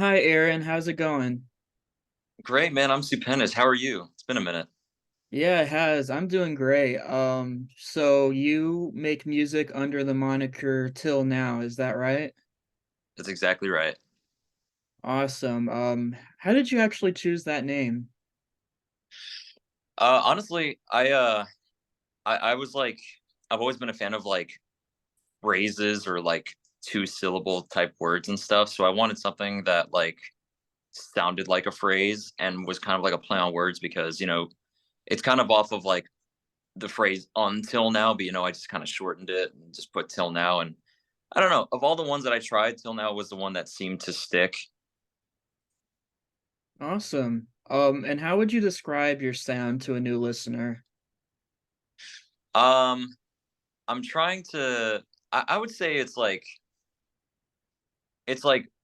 Hi, Aaron. How's it going? Great, man. I'm stupendous. How are you? It's been a minute. Yeah, it has. I'm doing great. So you make music under the moniker Till Now, is that right? That's exactly right. Awesome. How did you actually choose that name? Honestly, I was like, I've always been a fan of like phrases or like two syllable type words and stuff. So I wanted something that like sounded like a phrase and was kind of like a play on words because, it's kind of off of like the phrase until now, but I just kind of shortened it and just put till now. And I don't know, of all the ones that I tried, till now was the one that seemed to stick. Awesome. And how would you describe your sound to a new listener? Um, I'm trying to I would say it's like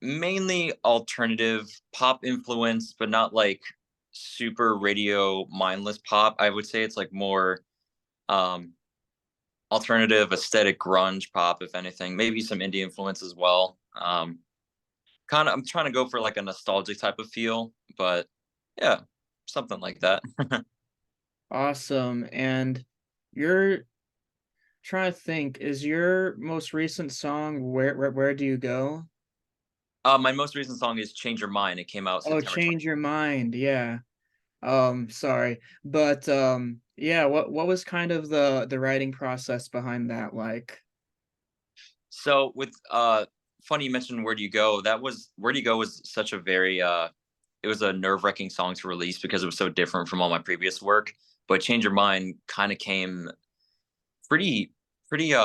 mainly alternative pop influence, but not like super radio mindless pop. I would say it's like more um alternative aesthetic grunge pop, if anything. Maybe some indie influence as well. Kind of I'm trying to go for like a nostalgic type of feel, but yeah, something like that. Awesome. And you're trying to think, is your most recent song Where Do You Go? My most recent song is Change Your Mind. It came out Oh, September 20th. Change Your Mind. Yeah. Sorry. But yeah, what was kind of the writing process behind that like? So with funny you mentioned Where Do You Go? That was Where Do You Go was such a very it was a nerve-wracking song to release because it was so different from all my previous work. But Change Your Mind kind of came pretty pretty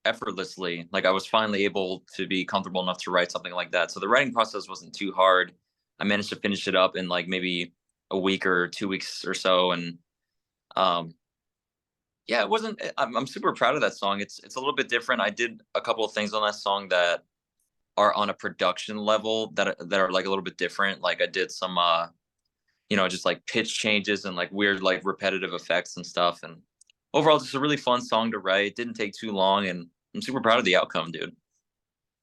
effortlessly. Like I was finally able to be comfortable enough to write something like that. So the writing process wasn't too hard. I managed to finish it up in like maybe a week or 2 weeks or so. And um yeah, it wasn't I'm super proud of that song. It's a little bit different. I did a couple of things on that song that are on a production level that are like a little bit different. Like I did some just like pitch changes and like weird like repetitive effects and stuff. And overall, just a really fun song to write. It didn't take too long, and I'm super proud of the outcome, dude.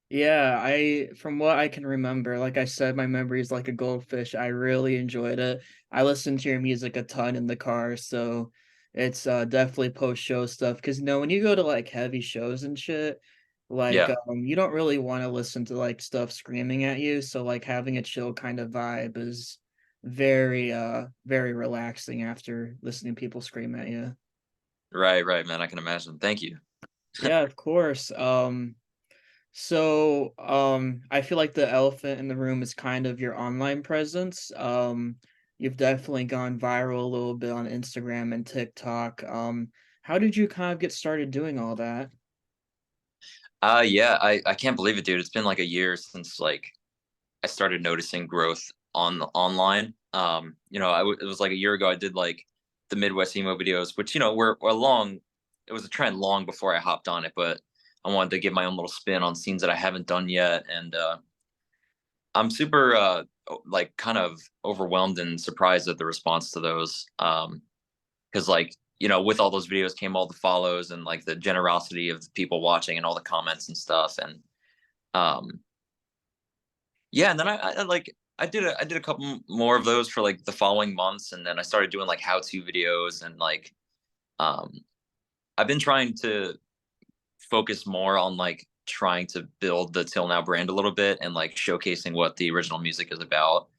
Yeah, I from what I can remember, like I said, my memory is like a goldfish. I really enjoyed it. I listened to your music a ton in the car, so it's definitely post-show stuff. Because when you go to like heavy shows and shit, like Yeah, you don't really want to listen to like stuff screaming at you. So like having a chill kind of vibe is very relaxing after listening to people scream at you. right, man. I can imagine. Thank you. Yeah, of course. I feel like the elephant in the room is kind of your online presence. You've definitely gone viral a little bit on Instagram and TikTok. How did you kind of get started doing all that? Yeah, I can't believe it, dude. It's been like a year since like I started noticing growth on the online. It was like a year ago. I did like the Midwest emo videos, which were long. It was a trend long before I hopped on it, but I wanted to give my own little spin on scenes that I haven't done yet, and I'm super like kind of overwhelmed and surprised at the response to those. Because like with all those videos came all the follows and like the generosity of the people watching and all the comments and stuff, and um, yeah, and then I did a couple more of those for like the following months, and then I started doing like how-to videos and like um I've been trying to focus more on like trying to build the Till Now brand a little bit and like showcasing what the original music is about.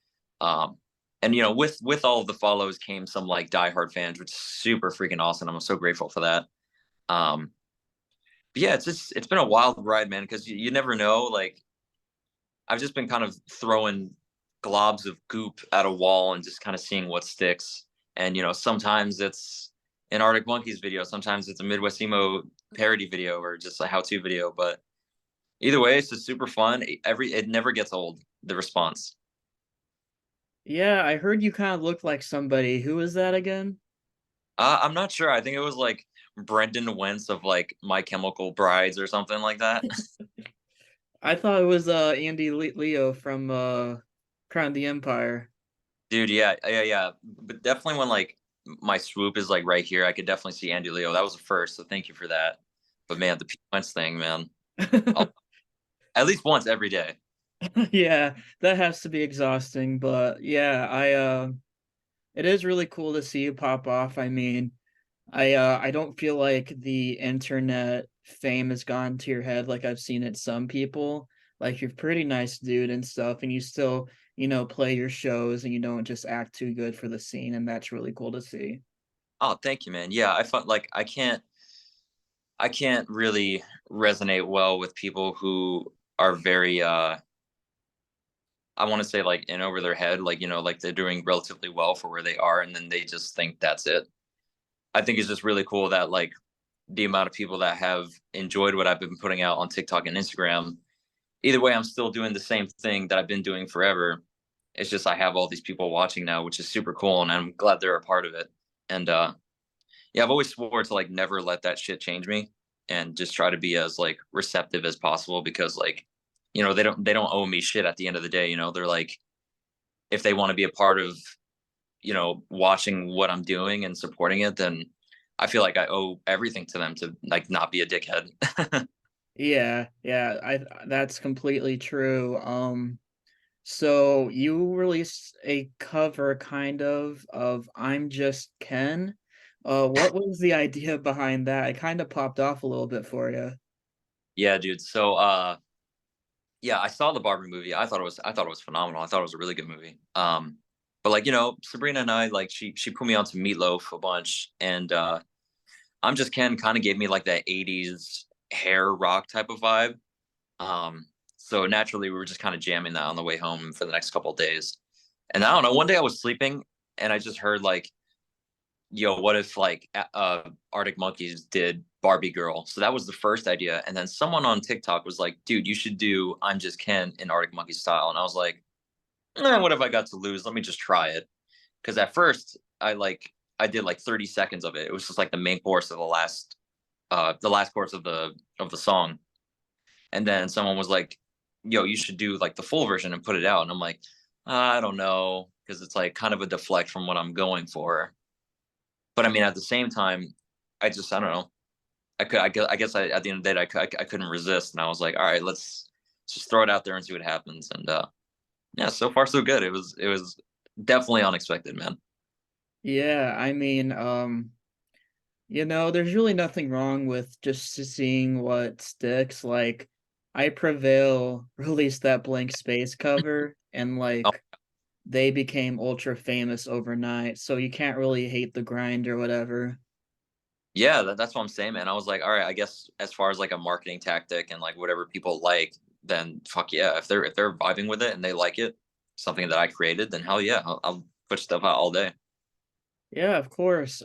Um and with all of the follows came some like diehard fans, which is super freaking awesome. I'm so grateful for that. Um but yeah, it's been a wild ride, man, because you never know. Like I've just been kind of throwing globs of goop at a wall and just kind of seeing what sticks. And sometimes it's an Arctic Monkeys video, sometimes it's a Midwest emo parody video or just a how-to video. But either way, it's just super fun. It never gets old. The response. Yeah, I heard you kind of look like somebody. Who was that again? I'm not sure. I think it was like Brendan Wentz of like My Chemical Brides or something like that. I thought it was Leo from Crown of the Empire. Dude, yeah. But definitely when like my swoop is like right here, I could definitely see Andy Leo. That was the first, so thank you for that. But man, the Pete Wentz thing, man, I'll, at least once every day. Yeah, that has to be exhausting, but yeah, it is really cool to see you pop off. I mean, I don't feel like the internet fame has gone to your head like I've seen it some people. Like you're a pretty nice dude and stuff, and you still, play your shows and you don't just act too good for the scene, and that's really cool to see. Oh, thank you, man. Yeah, I felt like I can't really resonate well with people who are very I want to say like in over their head, like like they're doing relatively well for where they are and then they just think that's it. I think it's just really cool that like the amount of people that have enjoyed what I've been putting out on TikTok and Instagram. Either way, I'm still doing the same thing that I've been doing forever. It's just I have all these people watching now, which is super cool and I'm glad they're a part of it. And yeah, I've always swore to like never let that shit change me and just try to be as like receptive as possible because like they don't owe me shit at the end of the day. They're like if they want to be a part of watching what I'm doing and supporting it, then I feel like I owe everything to them to like not be a dickhead. Yeah, yeah, that's completely true. So you released a cover kind of I'm Just Ken. What was the idea behind that? It kind of popped off a little bit for you. Yeah, dude. So yeah, I saw the Barbie movie. I thought it was phenomenal. I thought it was a really good movie. But like, Sabrina and I like she put me onto Meatloaf a bunch and I'm Just Ken kind of gave me like that 80s hair rock type of vibe. So naturally we were just kind of jamming that on the way home for the next couple of days. And I don't know, one day I was sleeping and I just heard like, yo, what if like Arctic Monkeys did Barbie Girl? So that was the first idea. And then someone on TikTok was like, dude, you should do I'm Just Ken in Arctic Monkey style. And I was like, what have I got to lose? Let me just try it. Because at first I did like 30 seconds of it. It was just like the main chorus of the last chorus of the song. And then someone was like, yo, you should do like the full version and put it out. And I'm like, I don't know, because it's like kind of a deflect from what I'm going for. But I mean, at the same time, I don't know. I guess at the end of the day, I couldn't resist, and I was like, all right, let's just throw it out there and see what happens. And yeah, so far so good. It was definitely unexpected, man. Yeah, I mean, there's really nothing wrong with just seeing what sticks. Like, I Prevail released that Blank Space cover, and Oh, like they became ultra famous overnight. So you can't really hate the grind or whatever. yeah, that's what I'm saying, man. I was like, all right, I guess as far as like a marketing tactic and like whatever people like, then fuck yeah. If they're vibing with it and they like it, something that I created, then hell yeah, I'll put stuff out all day. Yeah, of course.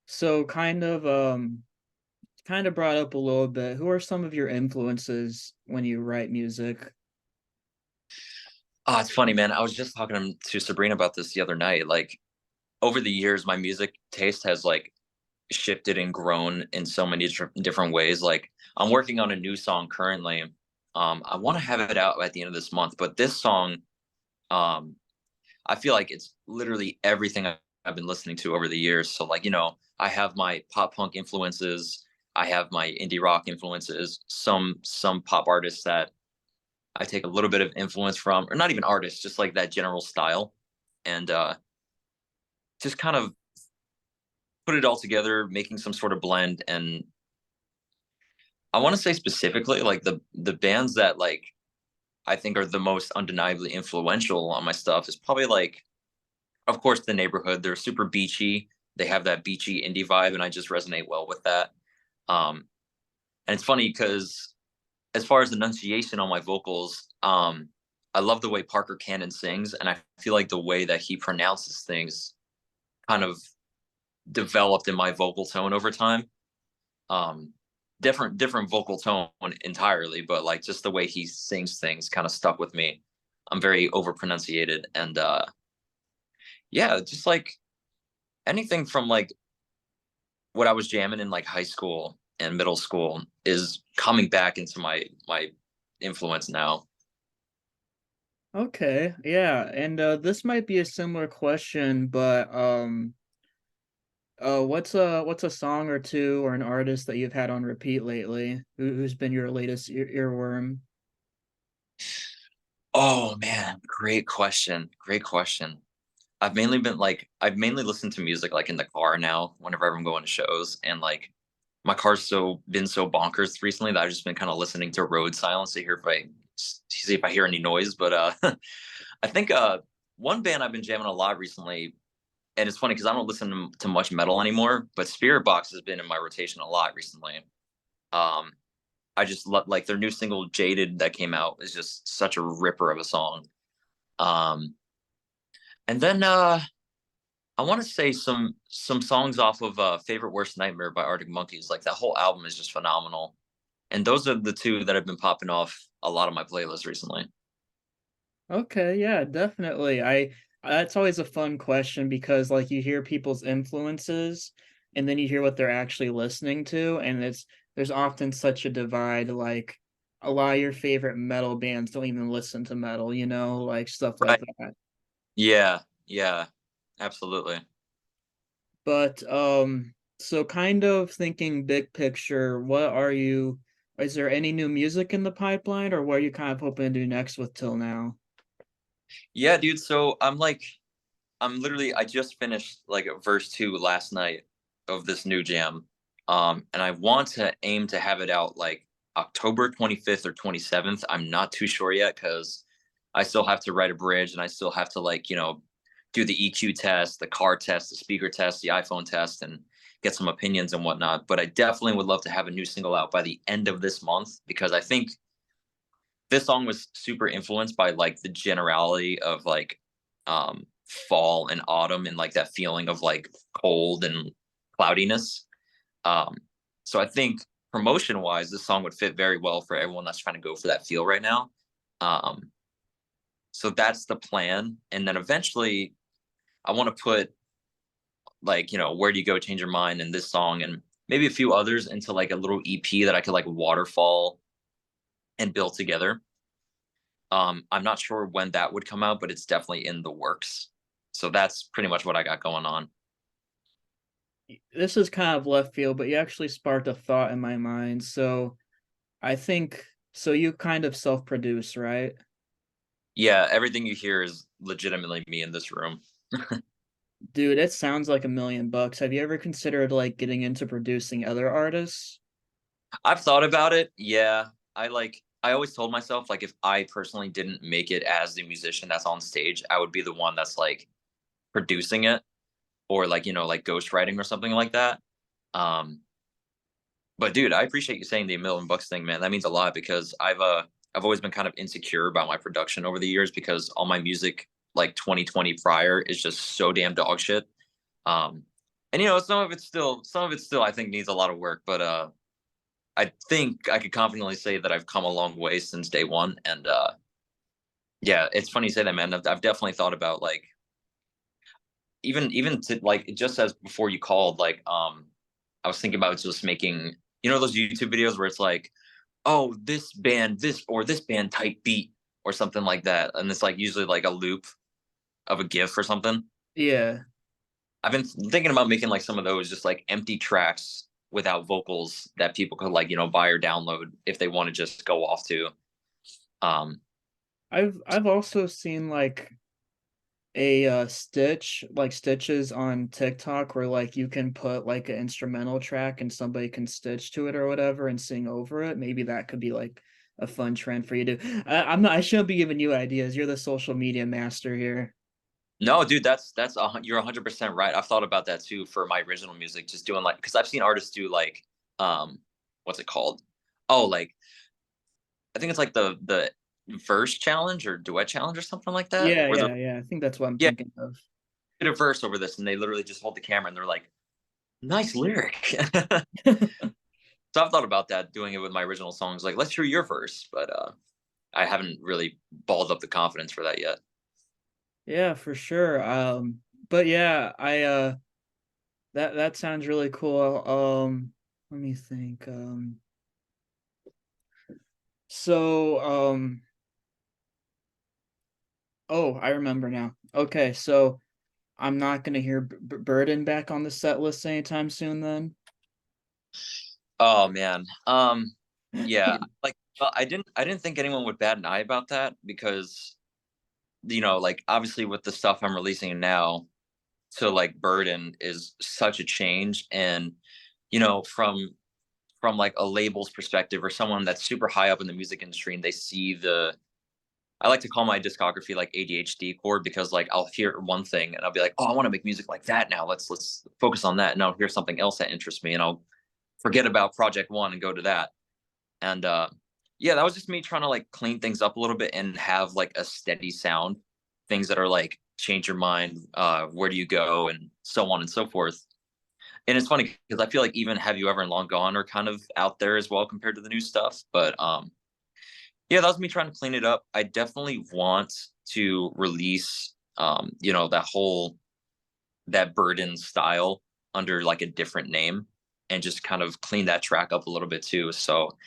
So kind of brought up a little bit. Who are some of your influences when you write music? Oh, it's funny, man. I was just talking to Sabrina about this the other night. Like over the years, my music taste has like shifted and grown in so many different ways. Like I'm working on a new song currently. I want to have it out at the end of this month, but this song, um, I feel like it's literally everything I've been listening to over the years. So like, I have my pop punk influences, I have my indie rock influences, some pop artists that I take a little bit of influence from, or not even artists, just like that general style. And just kind of put it all together, making some sort of blend. And I want to say specifically like the bands that like I think are the most undeniably influential on my stuff is probably like of course the neighborhood. They're super beachy. They have that beachy indie vibe and I just resonate well with that. Um and it's funny because as far as enunciation on my vocals, I love the way Parker Cannon sings and I feel like the way that he pronounces things kind of developed in my vocal tone over time. Um different vocal tone entirely, but like just the way he sings things kind of stuck with me. I'm very over pronunciated and yeah, just like anything from like what I was jamming in like high school and middle school is coming back into my influence now. Okay, yeah, and this might be a similar question, but what's a song or two or an artist that you've had on repeat lately? Who's been your latest earworm? Oh man, great question. Great question. I've mainly listened to music like in the car now whenever I'm going to shows, and like my car's been so bonkers recently that I've just been kind of listening to road silence to hear if I see if I hear any noise. But I think one band I've been jamming a lot recently, and it's funny because I don't listen to much metal anymore, but Spirit Box has been in my rotation a lot recently. Um, I just love like their new single "Jaded" that came out is just such a ripper of a song. Um, and then I want to say some songs off of "Favorite Worst Nightmare" by Arctic Monkeys. Like that whole album is just phenomenal, and those are the two that have been popping off a lot of my playlists recently. Okay, yeah, definitely. That's always a fun question because like you hear people's influences and then you hear what they're actually listening to, and there's often such a divide. Like a lot of your favorite metal bands don't even listen to metal, like stuff Right. like that. Yeah, yeah, absolutely. But so kind of thinking big picture, is there any new music in the pipeline, or what are you kind of hoping to do next with Till Now? Yeah, dude. So I'm literally I just finished like verse two last night of this new jam. And I want to aim to have it out like October 25th or 27th. I'm not too sure yet because I still have to write a bridge and I still have to like, do the EQ test, the car test, the speaker test, the iPhone test, and get some opinions and whatnot. But I definitely would love to have a new single out by the end of this month because I think this song was super influenced by like the generality of like fall and autumn and like that feeling of like cold and cloudiness. Um so I think promotion wise this song would fit very well for everyone that's trying to go for that feel right now. Um so that's the plan, and then eventually I want to put like, where do you go change your mind in this song and maybe a few others into like a little EP that I could like waterfall and build together. I'm not sure when that would come out, but it's definitely in the works. So that's pretty much what I got going on. This is kind of left field, but you actually sparked a thought in my mind. So I think so you kind of self-produce, right? Yeah, everything you hear is legitimately me in this room. Dude, it sounds like $1,000,000. Have you ever considered like getting into producing other artists? I've thought about it. Yeah. I always told myself like if I personally didn't make it as the musician that's on stage, I would be the one that's like producing it or like, like ghostwriting or something like that. Um but dude, I appreciate you saying the $1,000,000 thing, man. That means a lot because I've always been kind of insecure about my production over the years because all my music like 2020 prior is just so damn dog shit. Um, and some of it still I think needs a lot of work, but I think I could confidently say that I've come a long way since day one. And yeah, it's funny you say that, man. I've definitely thought about like even to like just as before you called, like I was thinking about just making those YouTube videos where it's like, oh, this band, this band type beat or something like that, and it's like usually like a loop of a GIF or something. Yeah. I've been thinking about making like some of those just like empty tracks without vocals that people could like buy or download if they want to just go off to. Um, I've also seen like a stitches on TikTok where like you can put like an instrumental track and somebody can stitch to it or whatever and sing over it. Maybe that could be like a fun trend for you to. I shouldn't be giving you ideas. You're the social media master here. no, dude, you're 100% right. I've thought about that too for my original music, just doing like because I've seen artists do like what's it called? Oh, like I think it's like the verse challenge or duet challenge or something like that, Yeah, where they're yeah, yeah. I think that's what I'm yeah, thinking of. did a verse over this and they literally just hold the camera and they're like, nice lyric. So I've thought about that, doing it with my original songs. Like, let's hear your verse, but I haven't really balled up the confidence for that yet. Yeah, for sure. But yeah, I that sounds really cool. Let me think. So oh, I remember now. Okay, so I'm not gonna hear Burden back on the set list anytime soon then. Oh man, yeah, like Well, I didn't think anyone would bat an eye about that because, like obviously with the stuff I'm releasing now to like Burden is such a change. And, from like a label's perspective or someone that's super high up in the music industry and they see the I like to call my discography like ADHD chord because like I'll hear one thing and I'll be like, oh, I want to make music like that now. Let's focus on that. And I'll hear something else that interests me and I'll forget about project one and go to that. And yeah, that was just me trying to like clean things up a little bit and have like a steady sound, things that are like change your mind, where do you go, and so on and so forth. And it's funny because I feel like even Have You Ever and Long Gone are kind of out there as well compared to the new stuff. But yeah, that was me trying to clean it up. I definitely want to release that Burden style under like a different name and just kind of clean that track up a little bit too. So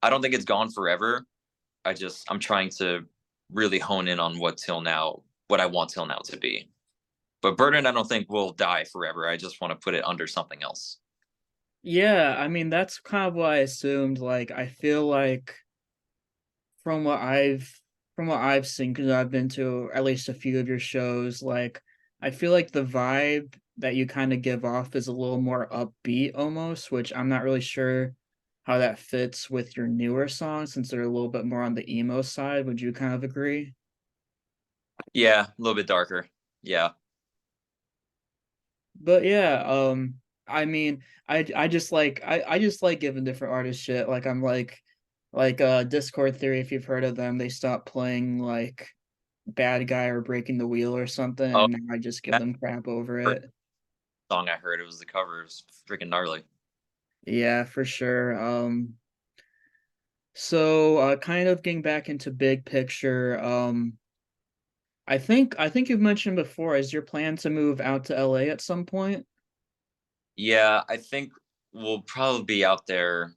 I don't think it's gone forever. I'm trying to really hone in on what I want Till Now to be. But Burden, I don't think will die forever. I just want to put it under something else. Yeah, I mean, that's kind of what I assumed. Like, I feel like from what I've from what I've seen, because I've been to at least a few of your shows, like I feel like the vibe that you kind of give off is a little more upbeat almost, which I'm not really sure how that fits with your newer songs since they're a little bit more on the emo side. Would you kind of agree? Yeah, a little bit darker. Yeah. But yeah, I mean, I just like giving different artists shit. Like I'm like Discord Theory, if you've heard of them, they stopped playing like Bad Guy or Breaking the Wheel or something, Oh, and now I just give that them crap over first it. song I heard, it was the cover. It was freaking gnarly. Yeah, for sure. So kind of getting back into big picture, I think you've mentioned before, is your plan to move out to LA at some point? Yeah, I think we'll probably be out there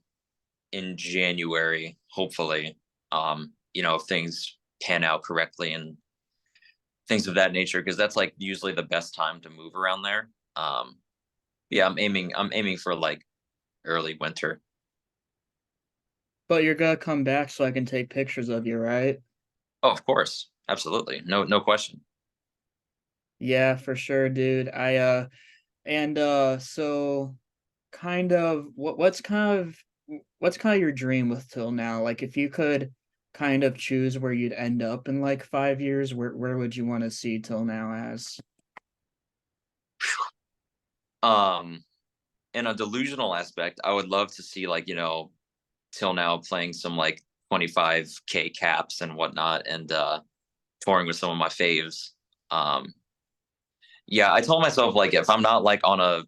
in January, hopefully. If things pan out correctly and things of that nature, because that's like usually the best time to move around there. Yeah, I'm aiming for like early winter. But you're gonna come back so I can take pictures of you, right? Oh, of course. Absolutely. No question. Yeah, for sure, dude. So kind of what's kind of your dream with Till Now? Like if you could kind of choose where you'd end up in like 5 years, where would you want to see Till Now as? Um, in a delusional aspect, I would love to see like, Till Now playing some like 25K caps and whatnot and touring with some of my faves. Um, yeah, I told myself like if I'm not like on a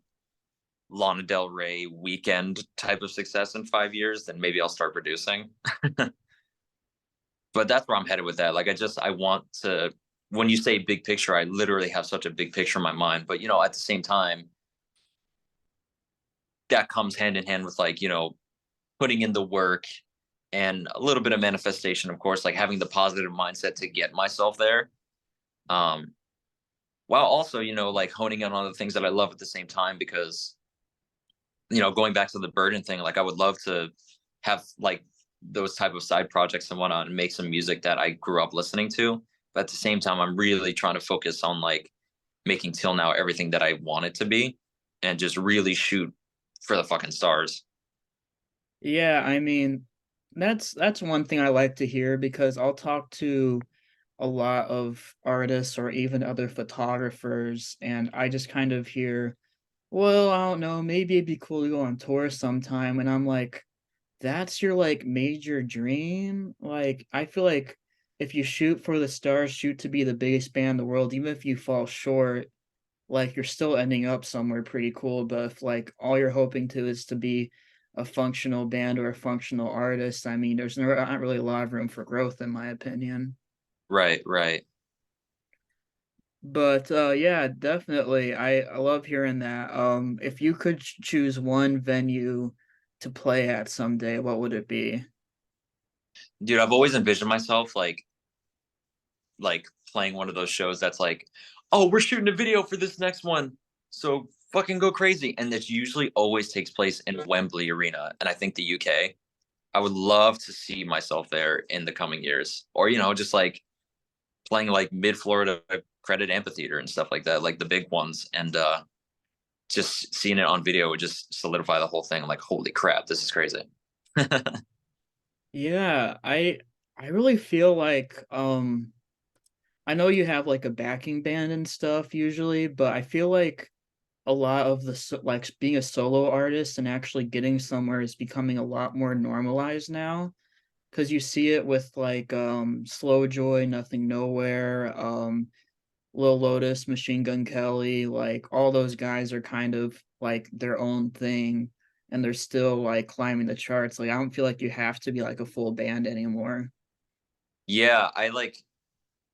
Lana Del Rey weekend type of success in 5 years, then maybe I'll start producing. But that's where I'm headed with that. Like I want to when you say big picture, I literally have such a big picture in my mind. But at the same time, that comes hand in hand with like, putting in the work and a little bit of manifestation, of course, like having the positive mindset to get myself there. Um, while also, like honing in on the things that I love at the same time because going back to the burden thing, like I would love to have like those type of side projects and whatnot and make some music that I grew up listening to. But at the same time, I'm really trying to focus on like making Till Now everything that I want it to be and just really shoot for the fucking stars. Yeah, I mean, that's one thing I like to hear because I'll talk to a lot of artists or even other photographers, and I just kind of hear, well, I don't know, maybe it'd be cool to go on tour sometime. And I'm like, that's your like major dream? Like, I feel like if you shoot for the stars, shoot to be the biggest band in the world, even if you fall short, like you're still ending up somewhere pretty cool. But if like all you're hoping to is to be a functional band or a functional artist, I mean, there's not really a lot of room for growth, in my opinion. Right, right. But yeah, definitely. I love hearing that. If you could choose one venue to play at someday, what would it be? Dude, I've always envisioned myself like playing one of those shows that's like, oh, we're shooting a video for this next one. So fucking go crazy. And that usually always takes place in Wembley Arena and I think the UK. I would love to see myself there in the coming years, or just like playing like mid Florida credit amphitheater and stuff like that, like the big ones, and just seeing it on video would just solidify the whole thing. I'm like, holy crap, this is crazy. Yeah, I really feel like I know you have like a backing band and stuff usually, but I feel like a lot of like being a solo artist and actually getting somewhere is becoming a lot more normalized now because you see it with like Slow Joy, Nothing Nowhere, Lil Lotus, Machine Gun Kelly, like all those guys are kind of like their own thing and they're still like climbing the charts. Like I don't feel like you have to be like a full band anymore. Yeah, I like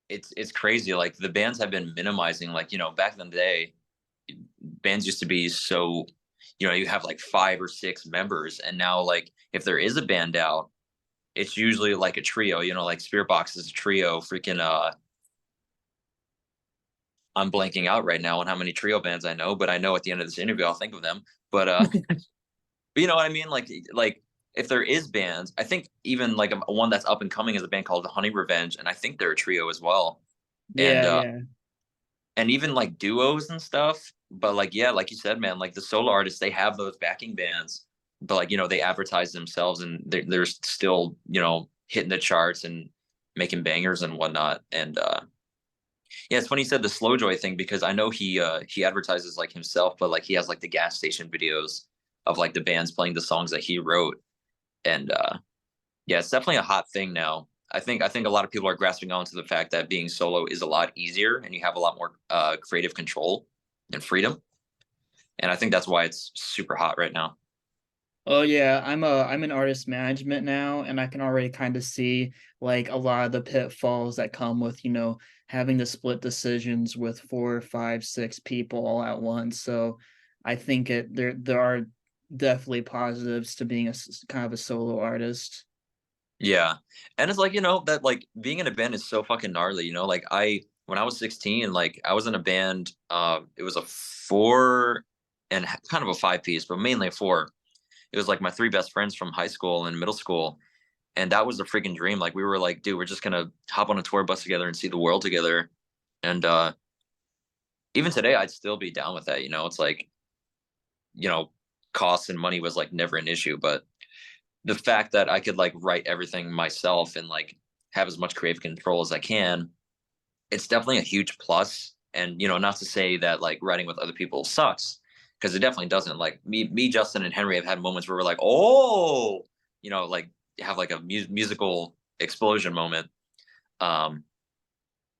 it's crazy. Like the bands have been minimizing, like, back in the day, bands used to be so, you have like 5 or 6 members, and now like if there is a band out, it's usually like a trio, like Spirit Box is a trio, freaking I'm blanking out right now on how many trio bands I know, but I know at the end of this interview I'll think of them. But but you know what I mean? Like if there is bands, I think even like one that's up and coming is a band called Honey Revenge, and I think they're a trio as well. And Yeah, yeah. even like duos and stuff. But like, yeah, like you said, man, like the solo artists, they have those backing bands, but like, they advertise themselves, and they're still, hitting the charts and making bangers and whatnot. And yeah, it's funny you said the Slow Joy thing, because I know he advertises like himself, but like he has like the gas station videos of like the bands playing the songs that he wrote. And yeah, it's definitely a hot thing now. I think a lot of people are grasping on to the fact that being solo is a lot easier and you have a lot more creative control and freedom. And I think that's why it's super hot right now. Oh yeah, I'm in artist management now and I can already kind of see like a lot of the pitfalls that come with, having to split decisions with four, five, six people all at once. So I think there are definitely positives to being kind of a solo artist. Yeah. And it's like, that like being in a band is so fucking gnarly, like when I was 16, like I was in a band, it was a four and kind of a five piece, but mainly a four. It was like my three best friends from high school and middle school. And that was the freaking dream. Like we were like, dude, we're just gonna hop on a tour bus together and see the world together. And even today I'd still be down with that. It's like, you know, costs and money was like never an issue. But the fact that I could like write everything myself and like have as much creative control as I can, it's definitely a huge plus. And not to say that like writing with other people sucks, because it definitely doesn't. Like me, Justin, and Henry have had moments where we're like, oh, like have like a musical explosion moment. Um,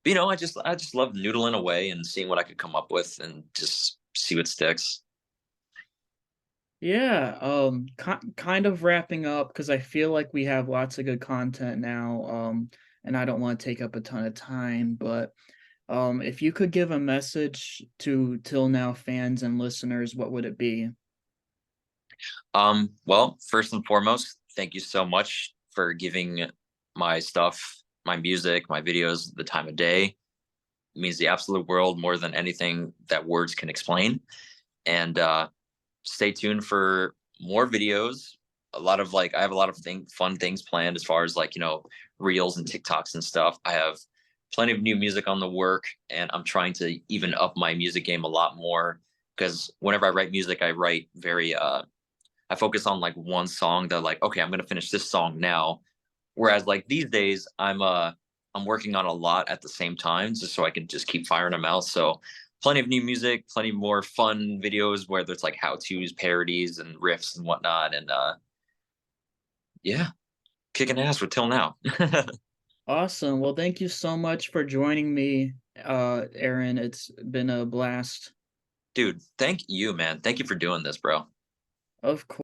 but, I just love noodling away and seeing what I could come up with and just see what sticks. Yeah, kind of wrapping up because I feel like we have lots of good content now, and I don't want to take up a ton of time, but if you could give a message to Till Now fans and listeners, what would it be? Well, first and foremost, thank you so much for giving my stuff, my music, my videos the time of day. It means the absolute world more than anything that words can explain. And stay tuned for more videos. I have a lot of fun things planned as far as like, reels and TikToks and stuff. I have plenty of new music on the work, and I'm trying to even up my music game a lot more, because whenever I write music, I write very I focus on like one song that like, okay, I'm gonna finish this song now. Whereas like these days, I'm working on a lot at the same time, just so I can just keep firing them out. So plenty of new music, plenty more fun videos, whether it's like how to's, parodies, and riffs and whatnot. And yeah, kicking ass with Till Now. Awesome. Well, thank you so much for joining me, Aaron. It's been a blast. Dude, thank you, man. Thank you for doing this, bro. Of course.